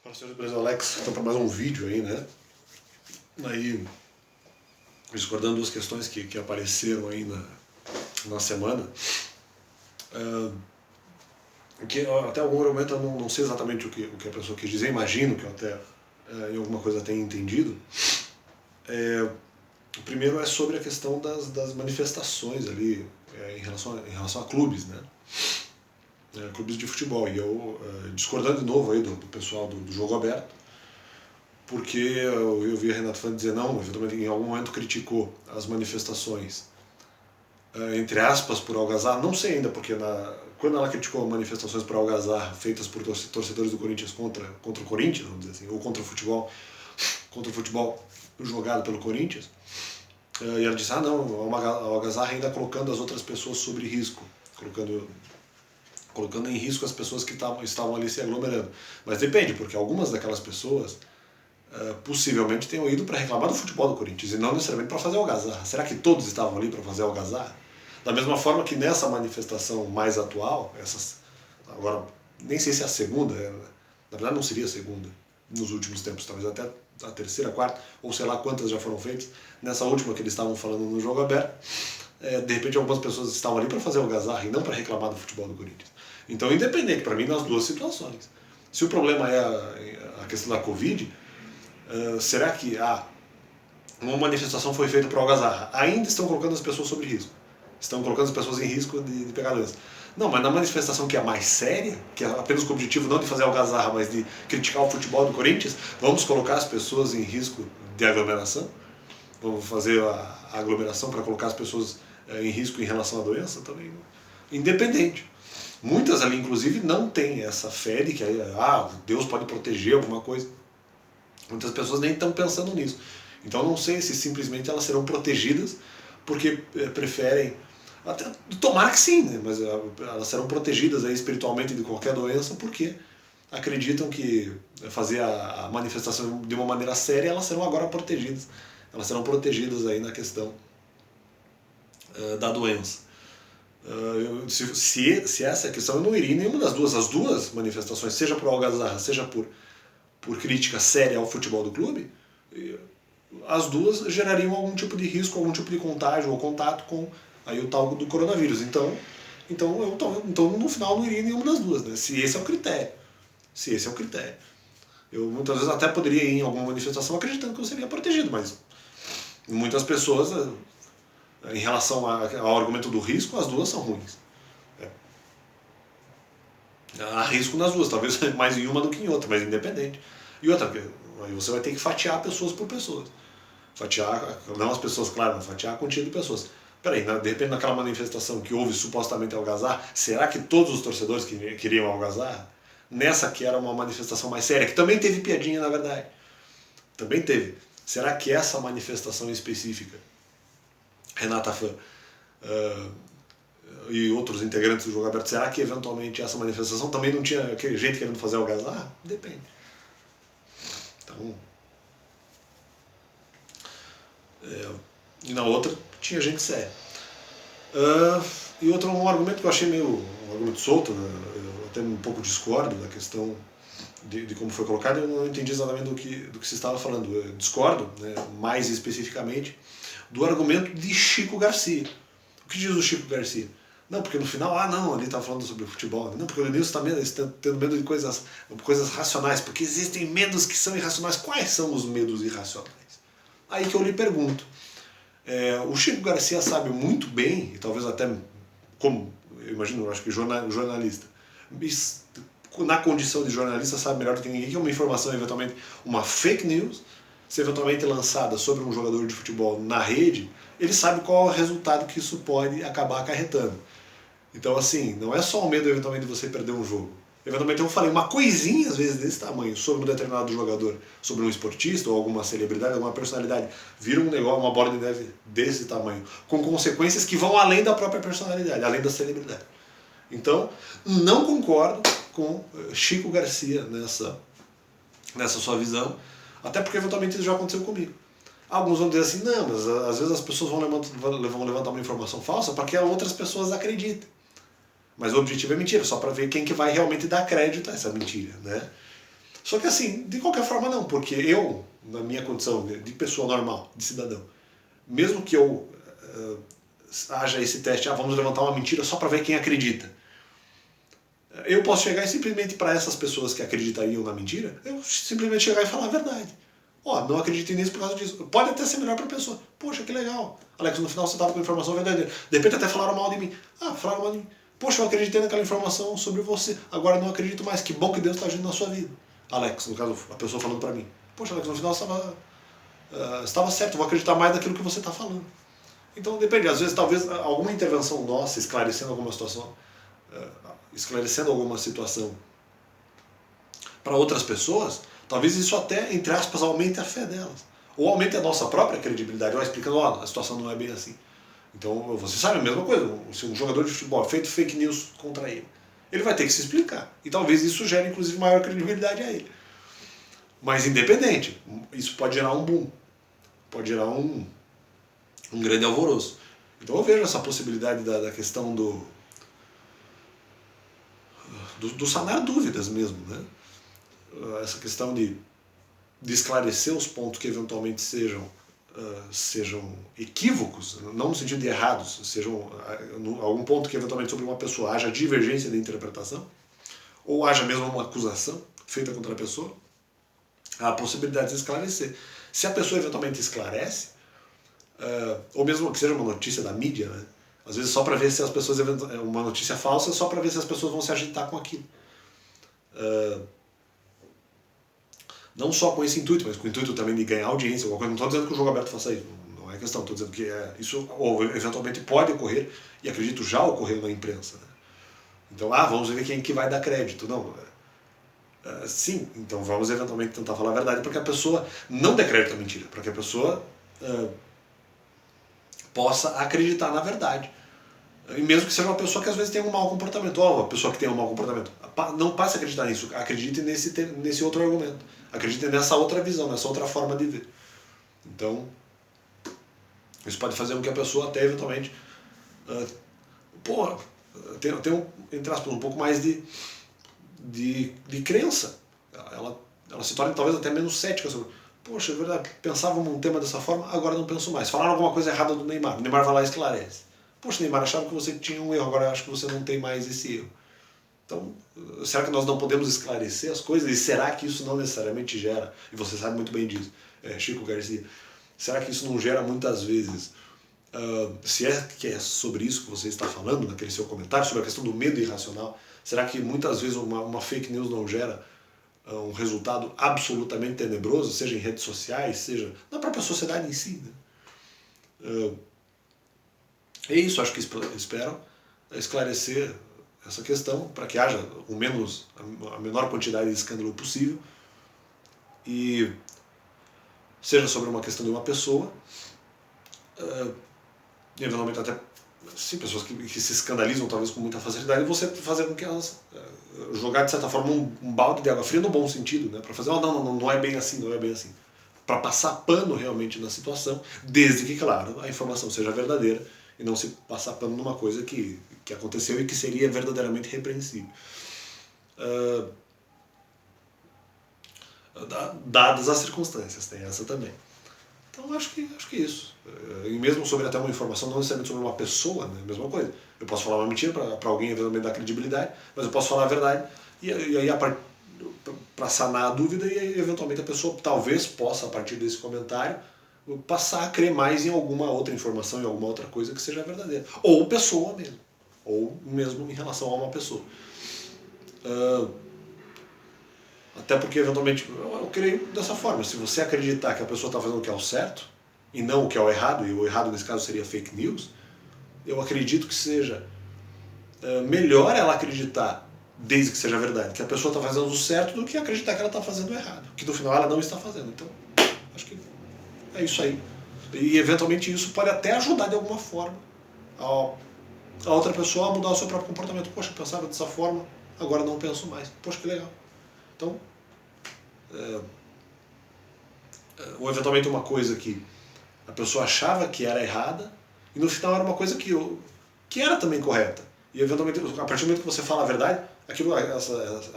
Fala, senhores do Brasil, Alex. Então, para mais um vídeo aí, né? Aí, discordando duas questões que apareceram aí na semana. Que até algum momento eu não sei exatamente o que a pessoa quis dizer, imagino que eu até em alguma coisa tenha entendido. O primeiro é sobre a questão das manifestações ali em relação a clubes, né? Clubes de futebol. E eu, discordando de novo aí do pessoal do jogo aberto, porque eu vi a Renata Fã dizer não, eventualmente em algum momento criticou as manifestações, entre aspas, por algazarra, não sei ainda, porque quando ela criticou manifestações por algazarra feitas por torcedores do Corinthians contra o Corinthians, vamos dizer assim, ou contra o futebol jogado pelo Corinthians, e ela disse, não, uma algazarra ainda colocando as outras pessoas sob risco, colocando em risco as pessoas que estavam ali se aglomerando. Mas depende, porque algumas daquelas pessoas possivelmente tenham ido para reclamar do futebol do Corinthians e não necessariamente para fazer algazarra. Será que todos estavam ali para fazer algazarra? Da mesma forma que nessa manifestação mais atual, agora nem sei se é a segunda, na verdade não seria a segunda nos últimos tempos, talvez até a terceira, quarta, ou sei lá quantas já foram feitas, nessa última que eles estavam falando no jogo aberto, de repente algumas pessoas estavam ali para fazer algazarra e não para reclamar do futebol do Corinthians. Então, independente, para mim, nas duas situações. Se o problema é a questão da Covid, será que uma manifestação foi feita por algazarra? Ainda estão colocando as pessoas sob risco. Estão colocando as pessoas em risco de pegar doença. Não, mas na manifestação que é mais séria, que é apenas com o objetivo não de fazer algazarra, mas de criticar o futebol do Corinthians, vamos colocar as pessoas em risco de aglomeração? Vamos fazer a aglomeração para colocar as pessoas em risco em relação à doença? Também independente. Muitas ali, inclusive, não têm essa fé de que Deus pode proteger alguma coisa. Muitas pessoas nem estão pensando nisso. Então não sei se simplesmente elas serão protegidas porque preferem, até tomara que sim, né? Mas elas serão protegidas aí espiritualmente de qualquer doença porque acreditam que fazer a manifestação de uma maneira séria, elas serão agora protegidas. Elas serão protegidas aí na questão da doença. Se essa é a questão, eu não iria em nenhuma das duas. As duas manifestações, seja por algazarra, seja por crítica séria ao futebol do clube, as duas gerariam algum tipo de risco, algum tipo de contágio ou contato com aí o tal do coronavírus. Então no final não iria em nenhuma das duas, né? Se esse é o critério. Eu muitas vezes até poderia ir em alguma manifestação acreditando que eu seria protegido, mas muitas pessoas, em relação ao argumento do risco, as duas são ruins. Há risco nas duas, talvez mais em uma do que em outra, mas independente. E outra, aí você vai ter que fatiar pessoas por pessoas. Fatiar, não as pessoas, claro, mas fatiar a quantia de pessoas. Peraí, de repente naquela manifestação que houve supostamente algazarra, será que todos os torcedores queriam algazarra? Nessa que era uma manifestação mais séria, que também teve piadinha na verdade. Também teve. Será que essa manifestação específica, Renata Fã e outros integrantes do Jogo Aberto, será que eventualmente essa manifestação também não tinha gente querendo fazer algazarra? Depende. Então, e na outra tinha gente séria. E outro um argumento que eu achei meio um argumento solto, né? Eu até um pouco discordo da questão de como foi colocado, eu não entendi exatamente do que se estava falando. Eu discordo, né, mais especificamente, do argumento de Chico Garcia. O que diz o Chico Garcia? Não, porque no final, não, ali está falando sobre o futebol. Não, porque o Lenilson está tendo medo de coisas racionais, porque existem medos que são irracionais. Quais são os medos irracionais? Aí que eu lhe pergunto. O Chico Garcia sabe muito bem, e talvez até, como, eu imagino, eu acho que jornalista, na condição de jornalista sabe melhor do que ninguém que uma informação, eventualmente, uma fake news, se eventualmente lançada sobre um jogador de futebol na rede, ele sabe qual é o resultado que isso pode acabar acarretando. Então, assim, não é só o medo, eventualmente, de você perder um jogo. Eventualmente, eu falei uma coisinha, às vezes, desse tamanho, sobre um determinado jogador, sobre um esportista ou alguma celebridade, alguma personalidade, vira um negócio, uma bola de neve desse tamanho, com consequências que vão além da própria personalidade, além da celebridade. Então, não concordo com Chico Garcia nessa sua visão, até porque, eventualmente, isso já aconteceu comigo. Alguns vão dizer assim, não, mas às vezes as pessoas vão levantar uma informação falsa para que outras pessoas acreditem. Mas o objetivo é mentira, só para ver quem que vai realmente dar crédito a essa mentira, né? Só que assim, de qualquer forma não, porque eu, na minha condição de pessoa normal, de cidadão, mesmo que eu haja esse teste, vamos levantar uma mentira só para ver quem acredita. Eu posso chegar e simplesmente para essas pessoas que acreditariam na mentira, eu simplesmente chegar e falar a verdade. Não acreditem nisso por causa disso. Pode até ser melhor para a pessoa. Poxa, que legal. Alex, no final você estava com informação verdadeira. De repente até falaram mal de mim. Falaram mal de mim. Poxa, eu acreditei naquela informação sobre você. Agora não acredito mais. Que bom que Deus está agindo na sua vida. Alex, no caso, a pessoa falando para mim. Poxa, Alex, no final você estava certo. Eu vou acreditar mais naquilo que você está falando. Então depende. Às vezes, talvez, alguma intervenção nossa, esclarecendo alguma situação, para outras pessoas, talvez isso até, entre aspas, aumente a fé delas. Ou aumente a nossa própria credibilidade, explicando, a situação não é bem assim. Então, você sabe a mesma coisa, se um jogador de futebol é feito fake news contra ele, ele vai ter que se explicar. E talvez isso gere, inclusive, maior credibilidade a ele. Mas, independente, isso pode gerar um boom. Pode gerar um grande alvoroço. Então, eu vejo essa possibilidade da questão do sanar dúvidas mesmo, né? Essa questão de esclarecer os pontos que eventualmente sejam equívocos, não no sentido de errados, sejam algum ponto que eventualmente sobre uma pessoa haja divergência de interpretação, ou haja mesmo uma acusação feita contra a pessoa, há a possibilidade de esclarecer. Se a pessoa eventualmente esclarece, ou mesmo que seja uma notícia da mídia, né? Às vezes só para ver se as pessoas, uma notícia falsa, só para ver se as pessoas vão se agitar com aquilo. Não só com esse intuito, mas com o intuito também de ganhar audiência, alguma coisa. Não estou dizendo que o jogo aberto faça isso, não é questão, estou dizendo que isso ou eventualmente pode ocorrer, e acredito já ocorreu na imprensa. Né? Então, vamos ver quem que vai dar crédito. Não, sim, então vamos eventualmente tentar falar a verdade para que a pessoa não dê crédito à mentira, para que a pessoa possa acreditar na verdade. E mesmo que seja uma pessoa que às vezes tenha um mau comportamento. Uma pessoa que tem um mau comportamento. Não passe a acreditar nisso. Acredite nesse outro argumento. Acredite nessa outra visão, nessa outra forma de ver. Então, isso pode fazer com que a pessoa até eventualmente tenha entre aspas, um pouco mais de crença. Ela se torna talvez até menos cética sobre. Poxa, é verdade, pensava num tema dessa forma, agora não penso mais. Falaram alguma coisa errada do Neymar. O Neymar vai lá e esclarece. Poxa, Neymar, achava que você tinha um erro, agora eu acho que você não tem mais esse erro. Então, será que nós não podemos esclarecer as coisas? E será que isso não necessariamente gera, e você sabe muito bem disso, Chico Garcia, será que isso não gera muitas vezes, se é que é sobre isso que você está falando, naquele seu comentário, sobre a questão do medo irracional, será que muitas vezes uma fake news não gera um resultado absolutamente tenebroso, seja em redes sociais, seja na própria sociedade em si, né? É isso, acho que espero esclarecer essa questão para que haja a menor quantidade de escândalo possível e seja sobre uma questão de uma pessoa, eventualmente até sim, pessoas que se escandalizam talvez com muita facilidade, e você fazer com que elas jogar de certa forma um balde de água fria no bom sentido, né? Para fazer, não é bem assim, não é bem assim. Para passar pano realmente na situação, desde que, claro, a informação seja verdadeira e não se passar pano numa coisa que aconteceu e que seria verdadeiramente repreensível. Dadas as circunstâncias, tem essa também. Então acho que isso. E mesmo sobre até uma informação, não necessariamente sobre uma pessoa, né? Mesma coisa. Eu posso falar uma mentira para alguém eventualmente dar credibilidade, mas eu posso falar a verdade e aí para sanar a dúvida e eventualmente a pessoa talvez possa, a partir desse comentário, passar a crer mais em alguma outra informação, em alguma outra coisa que seja verdadeira. Ou pessoa mesmo. Ou mesmo em relação a uma pessoa. Até porque, eventualmente, eu creio dessa forma. Se você acreditar que a pessoa está fazendo o que é o certo, e não o que é o errado, e o errado nesse caso seria fake news, eu acredito que seja melhor ela acreditar, desde que seja verdade, que a pessoa está fazendo o certo, do que acreditar que ela está fazendo o errado. Que no final ela não está fazendo. Então, acho que é isso aí. E eventualmente isso pode até ajudar de alguma forma a outra pessoa a mudar o seu próprio comportamento. Poxa, eu pensava dessa forma, agora não penso mais. Poxa, que legal. Então, ou eventualmente uma coisa que a pessoa achava que era errada e no final era uma coisa que era também correta. E eventualmente, a partir do momento que você fala a verdade,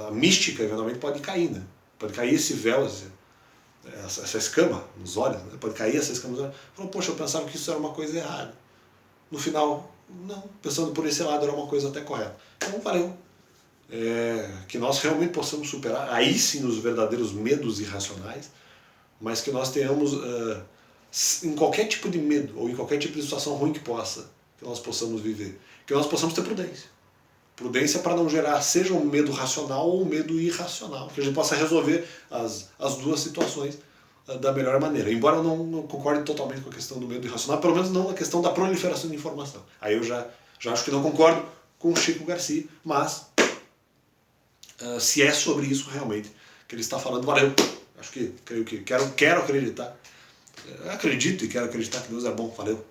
a mística eventualmente pode cair, né? Pode cair esse véu, essa escama nos olhos, né? Pode cair essa escama nos olhos. Falou, poxa, eu pensava que isso era uma coisa errada. No final, não, pensando por esse lado era uma coisa até correta. Então valeu. Que nós realmente possamos superar, aí sim, os verdadeiros medos irracionais, mas que nós tenhamos, em qualquer tipo de medo, ou em qualquer tipo de situação ruim que nós possamos viver, que nós possamos ter prudência. Prudência para não gerar, seja um medo racional ou um medo irracional, que a gente possa resolver as duas situações da melhor maneira. Embora eu não concorde totalmente com a questão do medo irracional, pelo menos não na questão da proliferação de informação. Aí eu já acho que não concordo com o Chico Garcia, mas se é sobre isso realmente que ele está falando, valeu. Quero acreditar. Acredito e quero acreditar que Deus é bom, valeu.